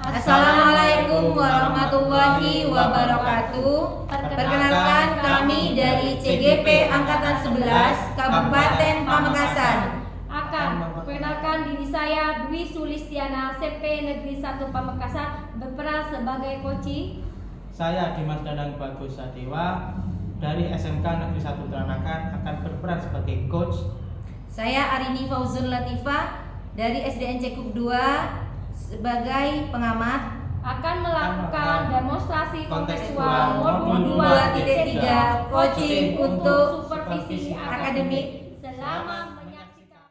Assalamualaikum warahmatullahi wabarakatuh. Perkenalkan, kami dari CGP Angkatan 11 Kabupaten Pamekasan. Akan perkenalkan diri saya Dwi Sulistiana, CP Negeri 1 Pamekasan, berperan sebagai coaching. Saya Dimas Danang Bagus Sadewa dari SMK Negeri 1 Tranakan akan berperan sebagai coach. Saya Arini Fauzun Latifah dari SDN Cekup 2 sebagai pengamat. Akan melakukan demonstrasi kontekstual modul 2.3 coaching untuk supervisi akademik. Selama menyaksikan.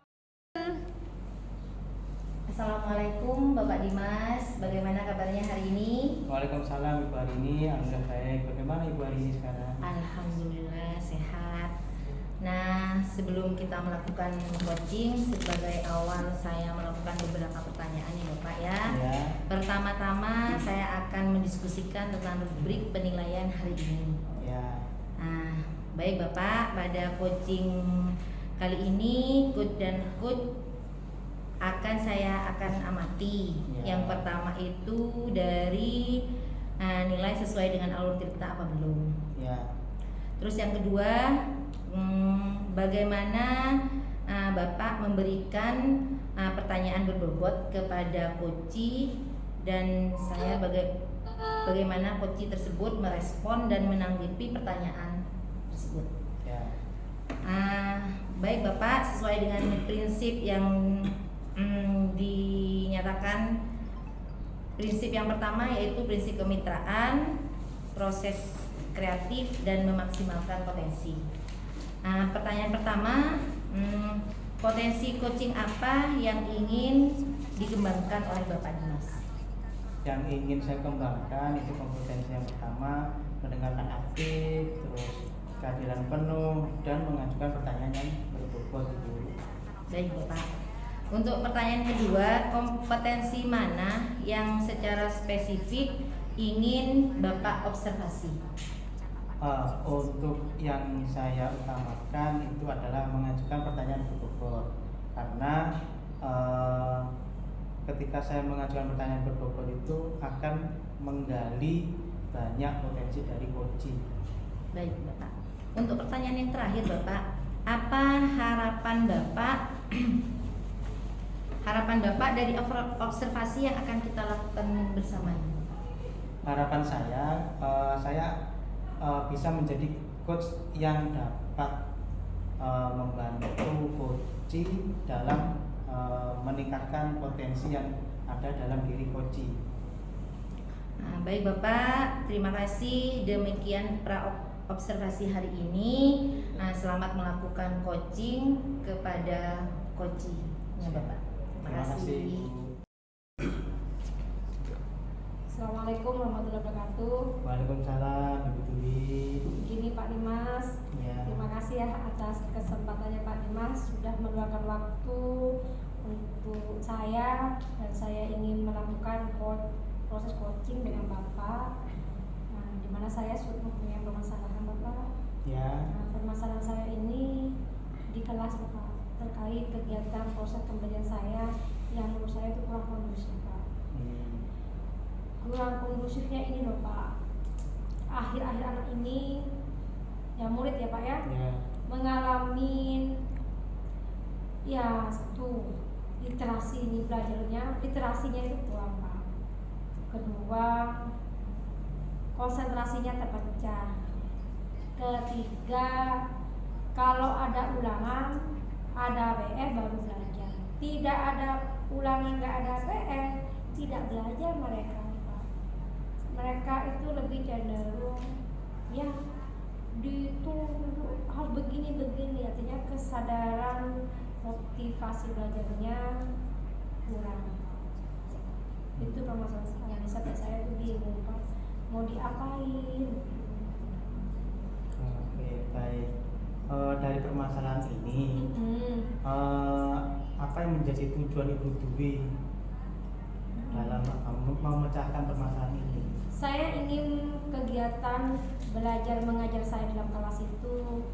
Assalamualaikum Bapak Dimas, bagaimana kabarnya hari ini? Waalaikumsalam Ibu Arini, alhamdulillah baik. Bagaimana Ibu Arini sekarang? Alhamdulillah sehat. Nah, sebelum kita melakukan coaching, sebagai awal saya melakukan beberapa pertanyaan ya Bapak ya. Pertama-tama saya akan mendiskusikan tentang rubrik penilaian hari ini. Ya. Nah, baik Bapak, pada coaching kali ini coach dan coach saya akan amati. Ya. Yang pertama itu dari nilai sesuai dengan alur tirta apa belum. Ya. Terus yang kedua, bagaimana Bapak memberikan pertanyaan berbobot kepada coach dan saya bagaimana coach tersebut merespon dan menanggapi pertanyaan tersebut. Ya. Baik Bapak, sesuai dengan prinsip yang dinyatakan. Prinsip yang pertama yaitu prinsip kemitraan, proses kreatif dan memaksimalkan potensi. Pertanyaan pertama, potensi coaching apa yang ingin dikembangkan oleh Bapak Dimas? Yang ingin saya kembangkan itu kompetensi yang pertama, mendengarkan aktif, terus kehadiran penuh dan mengajukan pertanyaan yang berbobot itu. Baik Bapak. Untuk pertanyaan kedua, kompetensi mana yang secara spesifik ingin Bapak observasi? Untuk yang saya utamakan itu adalah mengajukan pertanyaan berbobot, karena ketika saya mengajukan pertanyaan berbobot itu akan menggali banyak potensi dari coaching. Baik Bapak. Untuk pertanyaan yang terakhir Bapak, apa harapan Bapak dari observasi yang akan kita lakukan bersama? Harapan saya bisa menjadi coach yang dapat membantu coaching dalam meningkatkan potensi yang ada dalam diri coaching. Baik Bapak, terima kasih. Demikian observasi hari ini. Selamat melakukan coaching kepada coaching ya Bapak. Terima kasih. Assalamualaikum warahmatullahi wabarakatuh. Waalaikumsalam Ibu Dwi. Begini Pak Dimas, Ya. terima kasih ya atas kesempatannya Pak Dimas sudah meluangkan waktu untuk saya, dan saya ingin melakukan proses coaching dengan Bapak. Di mana saya sudah mempunyai permasalahan Bapak. Ya. Permasalahan saya ini di kelas Bapak terkait kegiatan proses pembelajaran saya yang menurut saya itu kurang kondusif Pak. Kurang kondusifnya ini loh Pak, akhir-akhir anak ini ya murid ya Pak ya, mengalami ya satu literasi ini literasinya itu kurang Pak. Kedua, konsentrasinya terpecah. Ketiga, kalau ada ulangan, ada PR baru belajar. Tidak ada ulangan, nggak ada PR, tidak belajar mereka. Mereka itu lebih cenderung ya dituntut harus begini, artinya kesadaran motivasi belajarnya kurang. Itu permasalahan sampai saya tuh bingung Pak, mau diapain? Oke, baik. Dari permasalahan ini, apa yang menjadi tujuan Ibu Dwi dalam memecahkan permasalahan ini? Saya ingin kegiatan belajar mengajar saya dalam kelas itu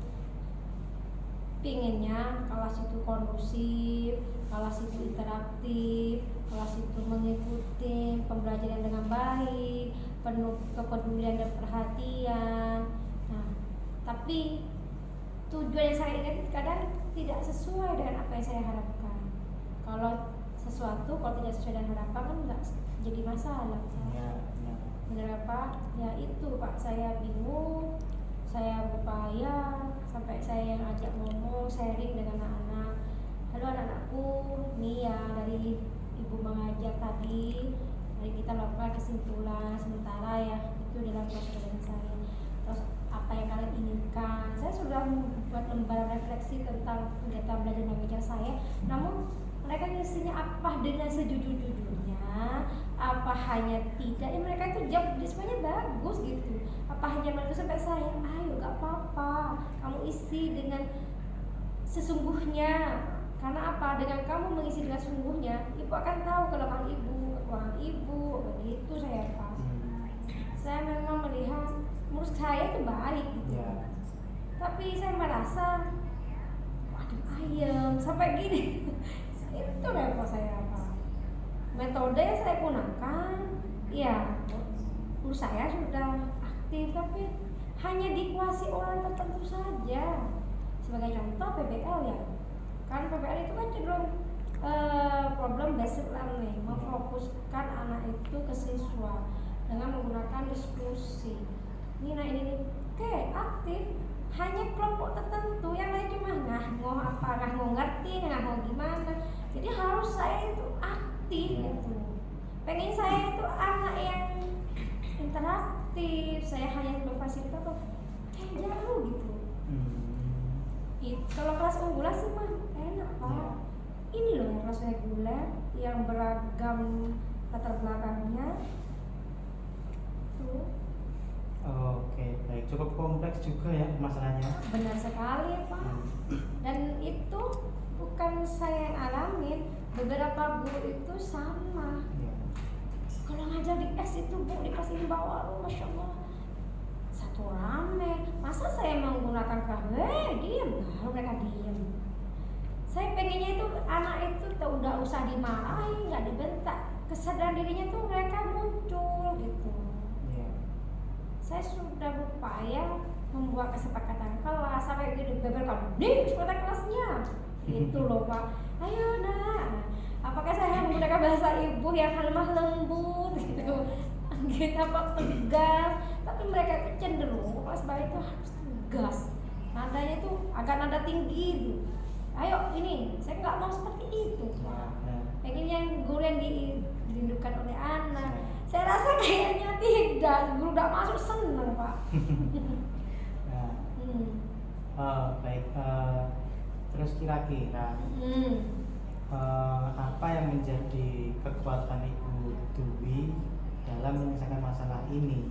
pinginnya kelas itu kondusif, kelas itu interaktif, kelas itu mengikuti pembelajaran dengan baik, penuh kepedulian dan perhatian. Nah, tapi tujuan yang saya ingat kadang tidak sesuai dengan apa yang saya harapkan. Kalau sesuatu kalau tidak sesuai dengan harapan kan nggak jadi masalah. Ya. Benar Pak? Ya itu Pak, saya bingung, saya berupaya sampai saya yang ajak ngomong, sharing dengan anak-anak. Halo anak-anakku, nih ya dari ibu mengajar tadi, mari kita lakukan kesimpulan sementara ya, itu dalam proses dengan saya. Terus apa yang kalian inginkan? Saya sudah membuat lembaran refleksi tentang kegiatan belajar mengajar saya, namun mereka ngisinya apa dengan sejujur-jujurnya, apa hanya tidak, ya mereka itu jawab semuanya bagus gitu. Apa hanya mereka sampai saya, ayo gak apa-apa, kamu isi dengan sesungguhnya. Karena apa? Dengan kamu mengisi dengan sesungguhnya, ibu akan tahu kelemahan ibu, kekurangan ibu, begitu saya Pak. Saya memang melihat menurut saya itu baik gitu. Tapi saya merasa waduh ayam sampai gini. Itu repot saya Pak. Metode yang saya gunakan ya menurut saya sudah aktif, tapi hanya dikuasai orang tertentu saja. Sebagai contoh PBL ya, kan PBL itu kan cenderung problem based learning, memfokuskan anak itu ke siswa dengan menggunakan diskusi. Ini oke, aktif. Hanya kelompok tertentu, yang lain cuma nggak mau ngerti, nggak mau gimana. Jadi harus saya itu aktif gitu. Pengen saya itu anak yang interaktif. Saya hanya berfasilitator kayak jauh gitu. Kalau kelas unggulan sih mah enak Pak. Ini loh yang kelas reguler yang beragam latar belakangnya. Tuh. Oke, baik. Cukup kompleks juga ya masalahnya. Benar sekali Pak. Dan itu bukan saya yang alamin, beberapa guru itu sama. Kalau ngajar di S itu Bu, di kelas ini bawa, Masya Allah, satu rame. Masa saya menggunakan diam, baru mereka diam. Saya pengennya itu anak itu udah usah dimarahi, nggak dibentak, kesadaran dirinya tuh mereka muncul gitu. Saya sudah berupaya membuat kesepakatan kelas sampai gitu, beberkan nih kesepakatan kelasnya itu loh Pak. Ayo nak, apakah saya menggunakan bahasa ibu yang lemah lembut gitu, kita Pak tegas, tapi mereka itu cenderung kelas bawah itu harus tegas, nadanya itu agak nada tinggi gitu. Ayo ini, saya nggak mau seperti itu Pak. Pengen yang guru yang dirindukan oleh anak. Saya rasa kayaknya tidak, guru udah masuk seneng Pak. Baik. Terus kira-kira apa yang menjadi kekuatan Ibu Dwi dalam menyelesaikan masalah ini?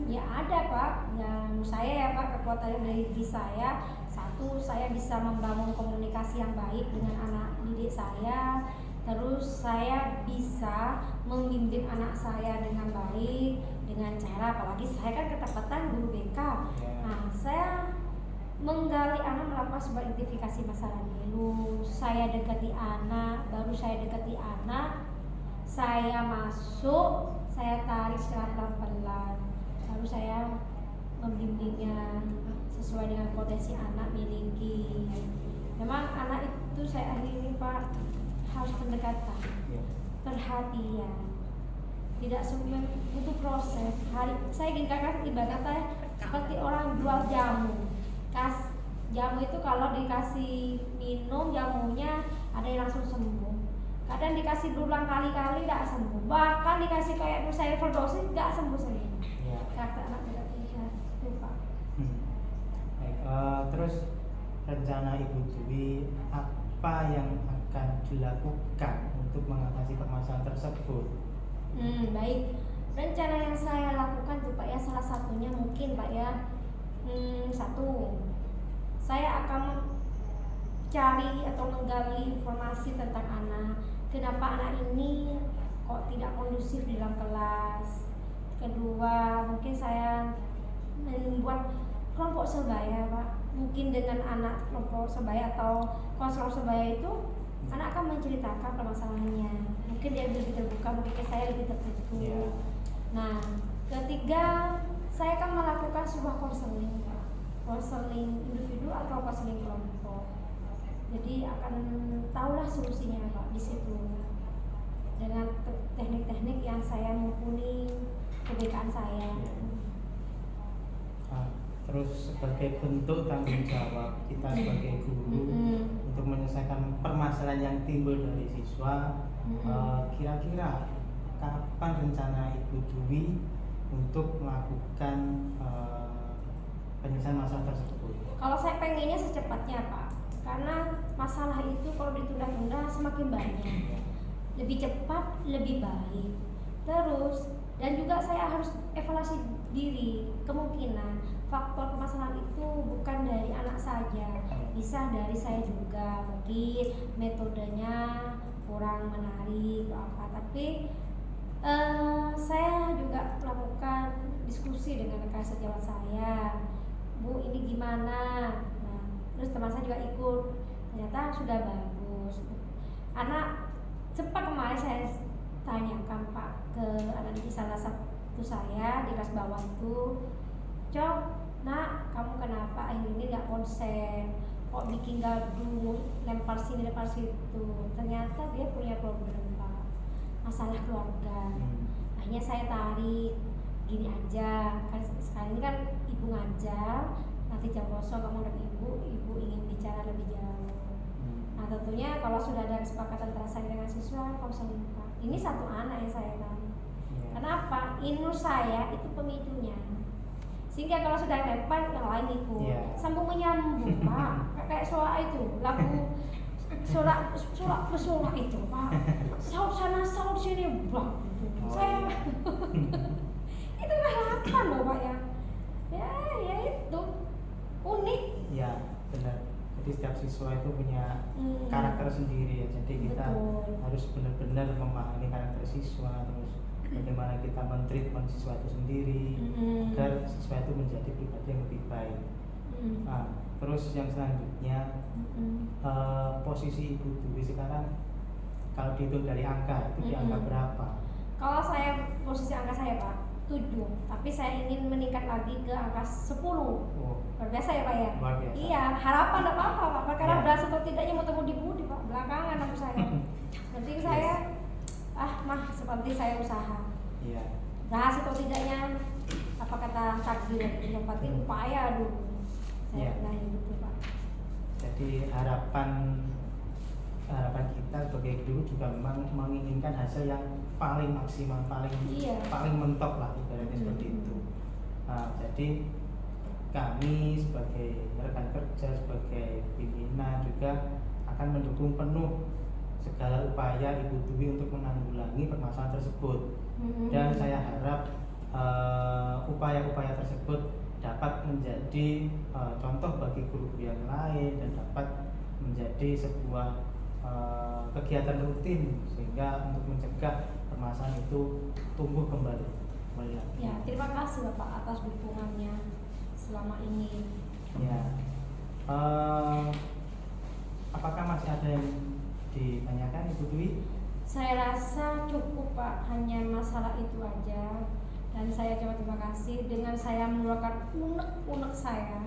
Ya ada Pak. Yang saya ya Pak, kekuatan dari diri saya, satu, saya bisa membangun komunikasi yang baik dengan anak didik saya. Terus saya bisa membimbing anak saya dengan baik, dengan cara, apalagi saya kan ketepatan guru BK. Nah, saya menggali anak, melakukan sebuah identifikasi masalah dulu. Saya dekati anak, baru saya dekati anak, saya masuk, saya tarik secara pelan-pelan, lalu saya membimbingnya sesuai dengan potensi anak miliki. Memang anak itu saya akhiri Pak, harus pendekatan, perhatian, tidak semua butuh proses. Saya ingin kakak ibaratnya seperti orang jual jamu. Jamu itu kalau dikasih minum jamunya ada yang langsung sembuh. Kadang dikasih berulang kali-kali tidak sembuh. Bahkan dikasih kayak saya overdosis tidak sembuh sendiri. Kata anak itu Pak. Baik, terus rencana Ibu Dwi apa yang akan dilakukan untuk mengatasi permasalahan tersebut? Baik, rencana yang saya lakukan tuh Pak ya, salah satunya mungkin Pak ya, satu, saya akan cari atau menggali informasi tentang anak. Kenapa anak ini kok tidak kondusif di dalam kelas? Kedua, mungkin saya membuat kelompok sebaya Pak, mungkin dengan anak kelompok sebaya atau konselor sebaya itu anak akan menceritakan permasalahannya, mungkin dia lebih terbuka, mungkin ke saya lebih tertutup. Yeah. Nah, ketiga saya akan melakukan sebuah konseling, konseling individu atau konseling kelompok. Jadi akan tahulah solusinya Pak di situ dengan teknik-teknik yang saya mumpuni kebiasaan saya. Terus sebagai bentuk tanggung jawab kita sebagai guru untuk menyelesaikan permasalahan yang timbul dari siswa, kira-kira kapan rencana Ibu Dwi untuk melakukan penyelesaian masalah tersebut? Kalau saya pengennya secepatnya Pak, karena masalah itu kalau ditunda-tunda semakin banyak, lebih cepat lebih baik. Terus dan juga saya harus evaluasi diri, kemungkinan faktor permasalahan itu bukan dari anak saja, bisa dari saya juga, mungkin metodenya kurang menarik atau apa, tapi saya juga melakukan diskusi dengan rekan sejawat saya, Bu ini gimana, nah terus teman saya juga ikut, ternyata sudah bagus. Anak sempat kemarin saya tanyakan Pak ke anak didik salah satu saya di kelas bawah itu, Cok, nak kamu kenapa akhir ini gak konsen, kok bikin gaduh, lempar sini lempar situ. Ternyata dia punya problem Pak, masalah keluarga. Akhirnya saya tarik, gini aja, kan sekarang ini kan ibu ngajar, nanti jam kosong kamu dan ibu ingin bicara lebih jauh. Nah tentunya kalau sudah ada kesepakatan antara saya dengan siswa, konseling Pak. Ini satu anak yang saya tarik. Kenapa? Ilmu saya itu pemicunya. Sehingga kalau sudah lempar yang lain ikut, sambung menyambung Pak. Kayak soal itu, lagu sorak itu Pak. Saud sana saud sini, bang. Saya itu harapan loh Pak ya. Ya itu unik. Ya benar. Jadi setiap siswa itu punya karakter sendiri ya. Jadi kita harus benar-benar memahami karakter siswa, terus bagaimana kita men-treatment siswa itu sendiri agar siswa itu menjadi pribadi yang lebih baik. Nah, terus yang selanjutnya posisi Ibu Dwi sekarang kalau dihitung dari angka itu di angka berapa? Kalau saya posisi angka saya Pak 7, tapi saya ingin meningkat lagi ke angka 10. Luar biasa ya Pak ya? Luar biasa. Iya, harapan tidak apa-apa Pak, karena berhasil atau tidaknya mau temu di budi Pak, belakangan aku saya. Penting saya seperti saya usaha. Iya. Berhasil atau tidaknya apa kata takdir, yang penting upaya dulu. Saya bilang gitu Pak. Jadi harapan kita sebagai guru juga memang menginginkan hasil yang paling maksimal, paling mentok lah ibaratnya seperti itu. Nah, jadi kami sebagai rekan kerja, sebagai pimpinan juga akan mendukung penuh segala upaya Ibu Dwi untuk menanggulangi permasalahan tersebut. Dan saya harap upaya-upaya tersebut dapat menjadi contoh bagi guru-guru yang lain dan dapat menjadi sebuah kegiatan rutin sehingga untuk mencegah permasalahan itu tumbuh kembali. Ya, terima kasih Bapak atas dukungannya selama ini. Ya, apakah masih ada yang ditanyakan Ibu Dwi? Saya rasa cukup Pak, hanya masalah itu aja. Dan saya coba terima kasih dengan saya mengeluarkan unek-unek saya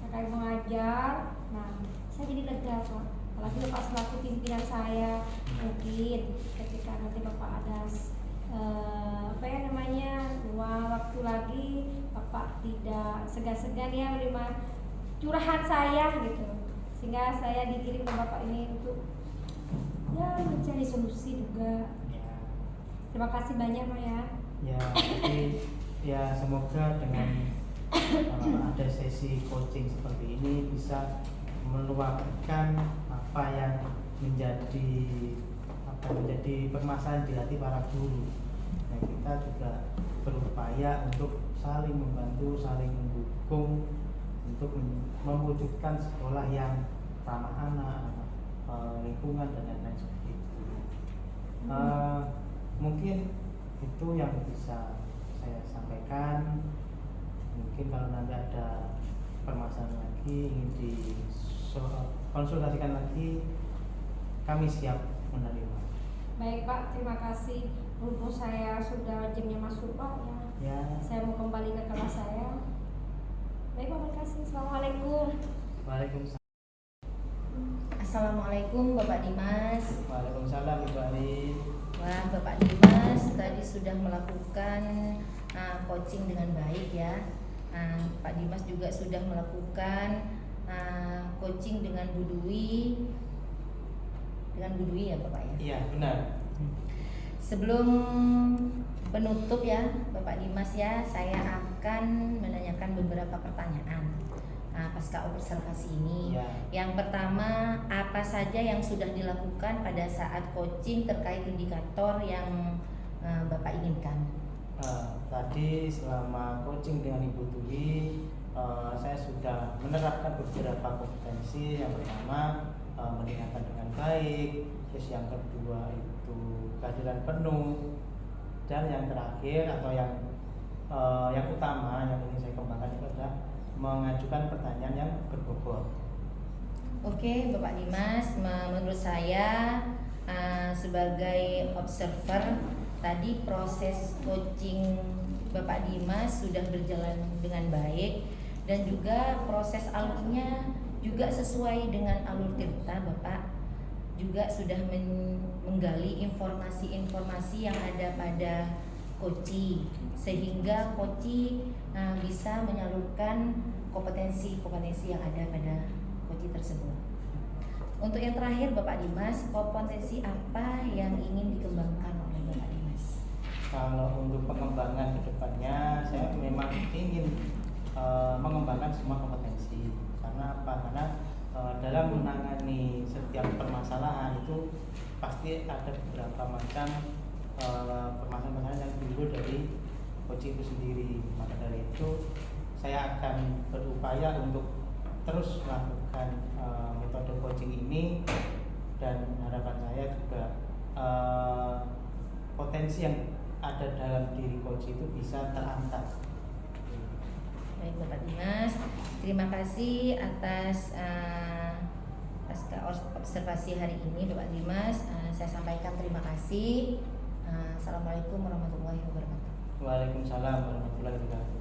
terkait mengajar. Nah, saya jadi lega Pak. Apalagi Bapak selaku pimpinan saya, mungkin ketika nanti Bapak ada waktu lagi, Bapak tidak segan-segan ya menerima curahan saya gitu, sehingga saya dikirim ke Bapak ini untuk ya mencari solusi juga. Terima kasih banyak Pak ya. Ya, jadi ya semoga dengan ada sesi coaching seperti ini bisa meluapkan apa yang menjadi permasalahan di hati para guru. Nah, kita juga berupaya untuk saling membantu, saling mendukung untuk mewujudkan sekolah yang ramah anak, lingkungan dan lain-lain seperti itu. Mungkin itu yang bisa saya sampaikan. Mungkin kalau nanti ada permasalahan lagi, ingin dikonsultasikan lagi, kami siap menerima. Baik Pak, terima kasih. Berhubung saya sudah jamnya masuk Pak ya. Saya mau kembali ke kelas saya. Baik Pak, terima kasih. Assalamualaikum. Waalaikumsalam. Assalamualaikum Bapak Dimas. Waalaikumsalam Ibu Ari. Wah, Bapak Dimas tadi sudah melakukan coaching dengan baik ya. Pak Dimas juga sudah melakukan coaching dengan Bu Dwi ya Bapak ya. Iya benar. Sebelum penutup ya Bapak Dimas ya, saya akan menanyakan beberapa pertanyaan pasca observasi ini. Ya. Yang pertama, apa saja yang sudah dilakukan pada saat coaching terkait indikator yang Bapak inginkan? Tadi selama coaching dengan Ibu Dwi, saya sudah menerapkan beberapa kompetensi. Yang pertama, mendengarkan dengan baik. Terus yang kedua itu kehadiran penuh. Dan yang terakhir atau yang utama yang ingin saya kembangkan itu adalah mengajukan pertanyaan yang berbobot. Oke, Bapak Dimas, menurut saya sebagai observer tadi proses coaching Bapak Dimas sudah berjalan dengan baik dan juga proses alurnya juga sesuai dengan alur Tirta. Bapak juga sudah menggali informasi-informasi yang ada pada Koci sehingga Koci bisa menyalurkan kompetensi-kompetensi yang ada pada Koci tersebut. Untuk yang terakhir Bapak Dimas, kompetensi apa yang ingin dikembangkan oleh Bapak Dimas? Kalau untuk pengembangan ke depannya, saya memang ingin mengembangkan semua kompetensi. Karena apa? Karena dalam menangani setiap permasalahan itu pasti ada beberapa macam permasalahan yang timbul dari coaching itu sendiri. Maka dari itu saya akan berupaya untuk terus melakukan metode coaching ini, dan harapan saya juga potensi yang ada dalam diri coach itu bisa terangkat. Baik Bapak Dimas, terima kasih atas pasca observasi hari ini Bapak Dimas. Saya sampaikan terima kasih. Assalamualaikum warahmatullahi wabarakatuh. Waalaikumsalam warahmatullahi wabarakatuh.